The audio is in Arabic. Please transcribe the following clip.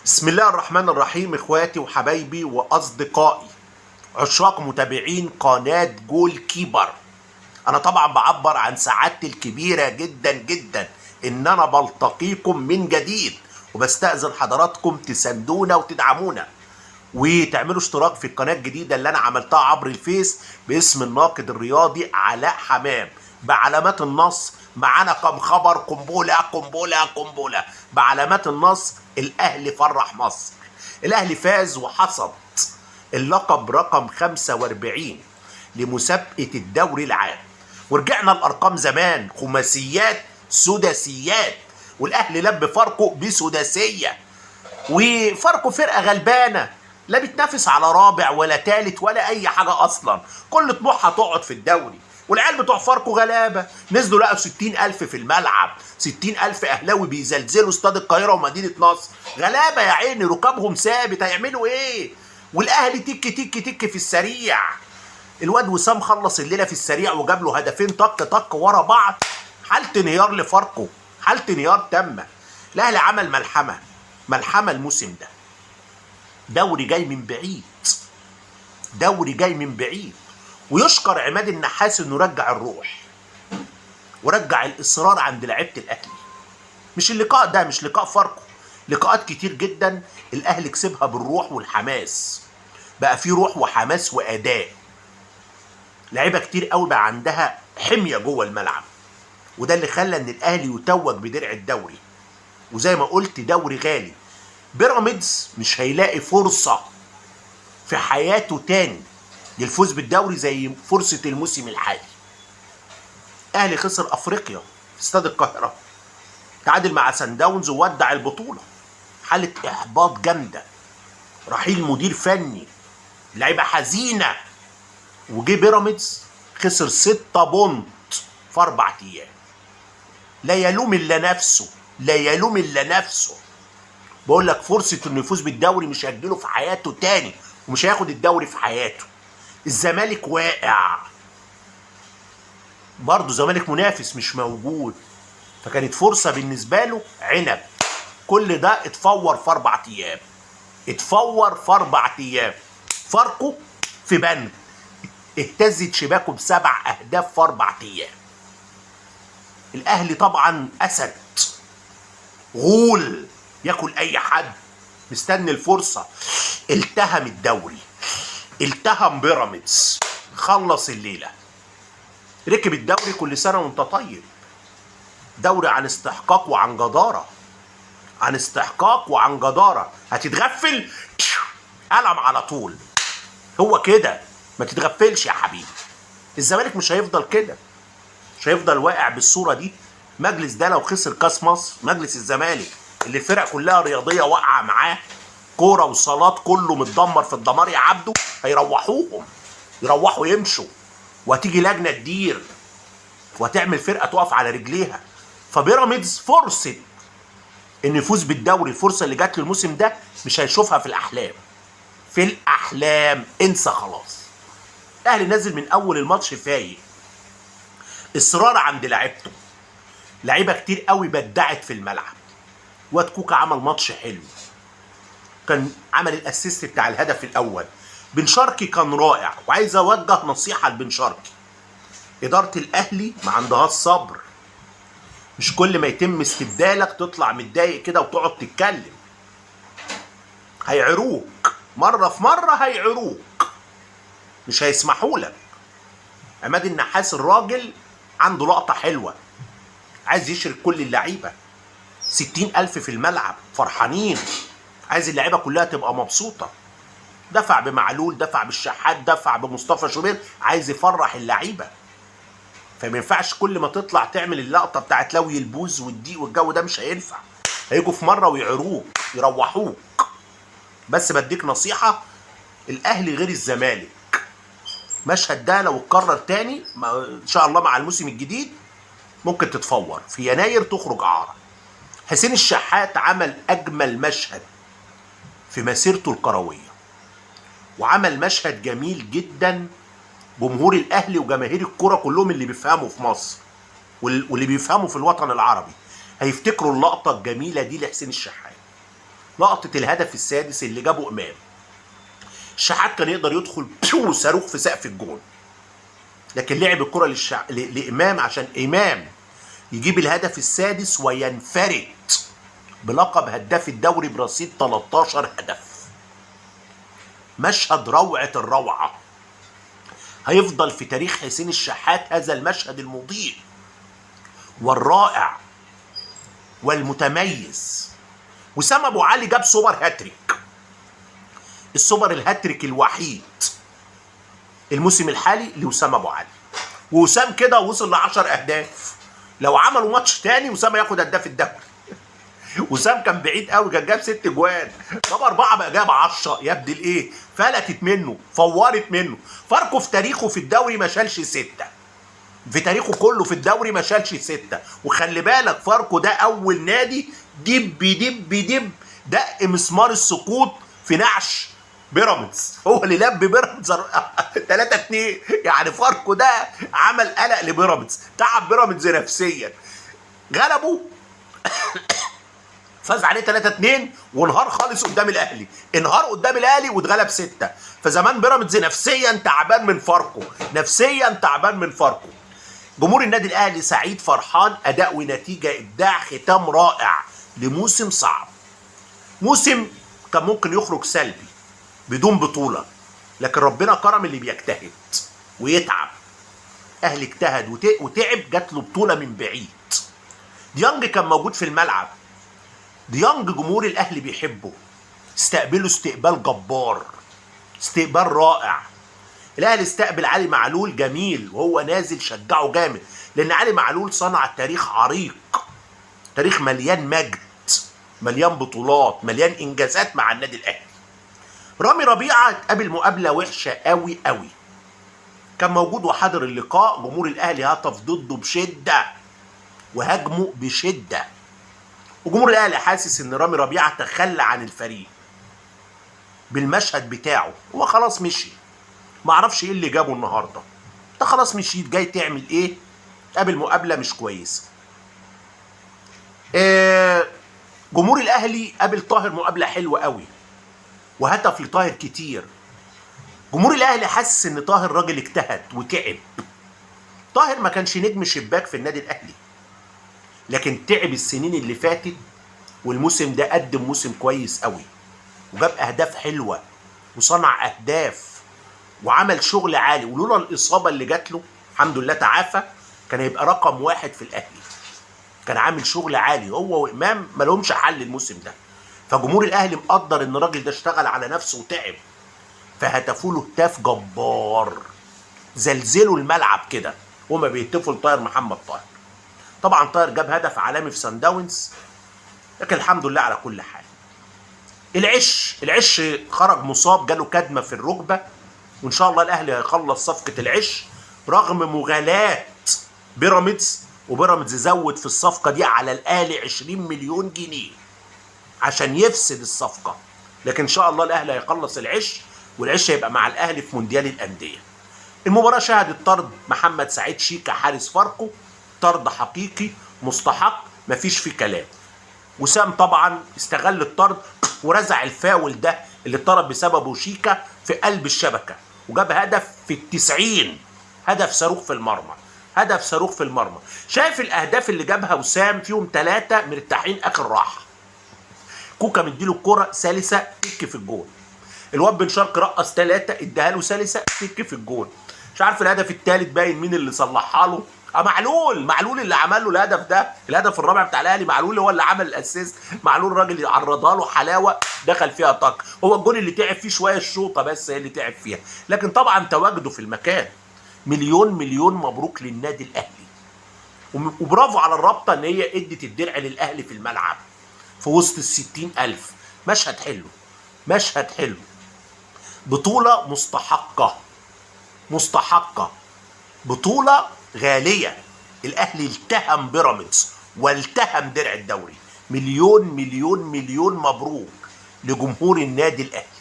بسم الله الرحمن الرحيم. اخواتي وحبايبي واصدقائي عشاق متابعين قناة جول كيبر، انا طبعا بعبر عن سعادتي الكبيرة جدا جدا ان انا بلتقيكم من جديد، وبستأذن حضراتكم تساندونا وتدعمونا وتعملوا اشتراك في القناة الجديدة اللي انا عملتها عبر الفيس باسم الناقد الرياضي علاء حمام بعلامات النص. معانا كم خبر قنبلة قنبلة قنبلة بعلامات النص. الاهلي فرح مصر، الاهلي فاز وحصد اللقب رقم 45 لمسابقة الدوري العام، ورجعنا الارقام زمان خماسيات سداسيات، والاهلي لب فاركو بسداسية، وفاركو فرقة غلبانة لا بتنافس على رابع ولا تالت ولا اي حاجة اصلا، كل طموحها تقعد في الدوري. والعيال بتوع فاركو غلابة نزلوا لقوا 60,000 في الملعب، 60,000 اهلاوي بيزلزلوا استاد القاهرة ومدينة نصر، غلابة يا عيني ركابهم ثابت، هيعملوا ايه؟ والاهلي تك تك تك في السريع. الواد وسام خلص الليلة في السريع وجاب له هدفين طق طق ورا بعض، حالة انهيار لفاركو، حالة انهيار تامة. الاهلي عمل ملحمة الموسم ده، دوري جاي من بعيد، دوري جاي من بعيد، ويشكر عماد النحاس انه رجع الروح ورجع الاصرار عند لعيبه الاهلي. مش اللقاء ده، مش لقاء فاركو، لقاءات كتير جدا الاهلي كسبها بالروح والحماس، بقى في روح وحماس واداء، لعيبه كتير قوي بقى عندها حميه جوه الملعب، وده اللي خلى ان الاهلي يتوج بدرع الدوري. وزي ما قلت دوري غالي، بيراميدز مش هيلاقي فرصه في حياته تاني للفوز بالدوري زي فرصة الموسم الحالي. اهلي خسر افريقيا في استاد القاهرة، تعادل مع سان داونز وودع البطولة، حالة احباط جامدة، رحيل مدير فني، لعيبة حزينة، وجي بيراميدز خسر 6 بونت في 4 ايام. لا يلوم الا نفسه، لا يلوم الا نفسه. بقول لك فرصة انه يفوز بالدوري مش هتجيله في حياته تاني، ومش هياخد الدوري في حياته. الزمالك واقع برضه، زمالك منافس مش موجود، فكانت فرصة بالنسبة له عنب. كل ده اتفور في 4 ايام، اتفور في 4 ايام. فاركو في بند اهتزت شباكه ب7 اهداف في 4 ايام. الاهلي طبعا اسد غول ياكل اي حد، مستني الفرصة. التهم الدوري، التهم بيراميدز، خلص الليله، ركب الدوري. كل سنه وانت طيب، دوري عن استحقاق وعن جداره، عن استحقاق وعن جداره. هتتغفل قلم على طول، هو كده، ما تتغفلش يا حبيبي. الزمالك مش هيفضل كده، مش هيفضل واقع بالصوره دي. مجلس ده لو خسر كاس مصر، مجلس الزمالك اللي الفرق كلها رياضيه واقعه معاه، كوره وصالات كله متدمر في الدمار يا عبده، هيروحوهم، يروحوا يمشوا، وهتيجي لجنه تدير وهتعمل فرقه تقف على رجليها. فبيراميدز فرصه انه يفوز بالدوري، الفرصه اللي جات له الموسم ده مش هيشوفها في الاحلام، في الاحلام انسى خلاص. الاهلي نازل من اول الماتش فايق، اصرار عند لعيبته، لعيبه كتير قوي بدعت في الملعب. واد كوكا عمل ماتش حلو، كان عمل الاسيست بتاع الهدف الاول. بن شرقي كان رائع، وعايز اوجه نصيحه لبن شرقي، اداره الاهلي ما عندهاش صبر، مش كل ما يتم استبدالك تطلع متضايق كده وتقعد تتكلم. هيعروك مره في مره، هيعروك، مش هيسمحوا لك. عماد النحاس الراجل عنده لقطه حلوه، عايز يشرك كل اللعيبه، 60,000 في الملعب فرحانين، عايز اللعيبه كلها تبقى مبسوطه. دفع بمعلول، دفع بالشحات، دفع بمصطفى شوبير، عايز يفرح اللعيبه. فما ينفعش كل ما تطلع تعمل اللقطه بتاعت لوي البوز والضيق والجو ده، مش هينفع. هيجوا في مره ويعروك يروحوك. بس بديك نصيحه، الاهلي غير الزمالك، مشهد ده لو اتكرر تاني ان شاء الله مع الموسم الجديد ممكن تتفور في يناير، تخرج اعاره. حسين الشحات عمل اجمل مشهد في مسيرته الكرويه، وعمل مشهد جميل جدا. جمهور الاهلي وجماهير الكرة كلهم اللي بيفهموا في مصر واللي بيفهموا في الوطن العربي هيفتكروا اللقطة الجميلة دي لحسين الشحات. لقطه الهدف السادس اللي جابه امام. الشحات كان يقدر يدخل صاروخ في سقف الجون، لكن لعب الكره لامام عشان امام يجيب الهدف السادس وينفرد بلقب هداف الدوري برصيد 13 هدف. مشهد روعه الروعه، هيفضل في تاريخ حسين الشحات هذا المشهد المضيء والرائع والمتميز. وسام ابو علي جاب سوبر هاتريك، السوبر الهاتريك الوحيد الموسم الحالي لوسام ابو علي، ووسام كده وصل ل10 اهداف. لو عملوا ماتش تاني وسام ياخد هداف الدوري. وسام كان بعيد قوي، كان جاب 6 جوان، جاب 4 بقى جاب 10. يا ابن الايه، فلتت منه، فورت منه. فاركو في تاريخه في الدوري ما شالش 6، في تاريخه كله في الدوري ما شالش 6. وخلي بالك فاركو ده اول نادي دب دب دب دق مسمار السقوط في نعش بيراميدز، هو اللي لب بيراميدز 3-2. يعني فاركو ده عمل قلق لبيراميدز، تعب بيراميدز نفسيا. غلبه فاز عليه 3-2 وانهار خالص قدام الاهلي، انهار قدام الاهلي واتغلب 6. فزمان بيراميدز نفسيا تعبان من فاركو، نفسيا تعبان من فاركو. جمهور النادي الاهلي سعيد فرحان، اداء ونتيجه ابداع، ختام رائع لموسم صعب. موسم كان ممكن يخرج سلبي بدون بطوله، لكن ربنا كرم اللي بيجتهد ويتعب. اهلي اجتهد وتعب، جات له بطوله من بعيد. ديانج كان موجود في الملعب، ديانج جمهور الاهلي بيحبه، استقبله استقبال جبار، استقبال رائع. الاهلي استقبل علي معلول جميل وهو نازل، شجعه جامد، لان علي معلول صنع تاريخ عريق، تاريخ مليان مجد، مليان بطولات، مليان انجازات مع النادي الاهلي. رامي ربيعه اتقابل مقابله وحشه قوي قوي، كان موجود وحاضر اللقاء. جمهور الاهلي هتف ضده بشده وهاجمه بشده، وجمهور الاهلي حاسس ان رامي ربيعه تخلى عن الفريق بالمشهد بتاعه، هو خلاص مشي، معرفش ايه اللي جابه النهارده. انت خلاص مشيت، جاي تعمل ايه؟ قابل مقابله مش كويسه. جمهور الاهلي قابل طاهر مقابله حلوه قوي وهتف لطاهر كتير. جمهور الاهلي حاسس ان طاهر راجل اجتهد وتعب. طاهر ما كانش نجم شباك في النادي الاهلي، لكن تعب السنين اللي فاتت، والموسم ده قدم موسم كويس قوي وجاب اهداف حلوه وصنع اهداف وعمل شغل عالي. ولولا الاصابه اللي جات له الحمد لله تعافى، كان هيبقى رقم 1 في الاهلي. كان عامل شغل عالي هو وامام، ما لهمش حل الموسم ده. فجمهور الاهلي مقدر ان الراجل ده اشتغل على نفسه وتعب، فهتفوا له هتاف جبار، زلزلوا الملعب كده وهما بيهتفوا لطاهر محمد طاهر. طبعا طاهر جاب هدف عالمي في سان داونز، لكن الحمد لله على كل حال. العش خرج مصاب، جاله كدمه في الركبه، وان شاء الله الاهلي هيخلص صفقه العش رغم مغالاه بيراميدز. وبيراميدز زود في الصفقه دي على الاهلي 20 مليون جنيه عشان يفسد الصفقه، لكن ان شاء الله الاهلي هيخلص العش، والعش هيبقى مع الاهلي في مونديال الانديه. المباراه شهدت طرد محمد سعيد شيكا حارس فاركو، طرد حقيقي مستحق مفيش فيه كلام. وسام طبعا استغل الطرد ورزع الفاول ده اللي اتطرد بسببه شيكا في قلب الشبكه، وجاب هدف في ال90، هدف صاروخ في المرمى، هدف صاروخ في المرمى. شايف الاهداف اللي جابها وسام فيهم 3 مرتاحين اخر راحه. كوكا مديله الكره سلسه تك في الجول، الواد بن شرقي رقص 3 اداها له سلسه تك في الجول. مش عارف الهدف الثالث باين مين اللي صلحها له، معلول اللي عمل له الهدف ده، الهدف الرابع بتاع الاهلي معلول هو اللي عمل الاسيست. معلول الراجل اللي عرضها له حلاوه دخل فيها طق. هو الجول اللي تعب فيه شويه الشوطه بس هي اللي تعب فيها، لكن طبعا تواجده في المكان. مليون مبروك للنادي الاهلي، وبرافو على الرابطه ان هي ادت الدرع للاهلي في الملعب في وسط ال60,000. مشهد حلو، مشهد حلو، بطوله مستحقه، بطوله غاليه. الاهلي التهم بيراميدز والتهم درع الدوري. مليون مبروك لجمهور النادي الاهلي.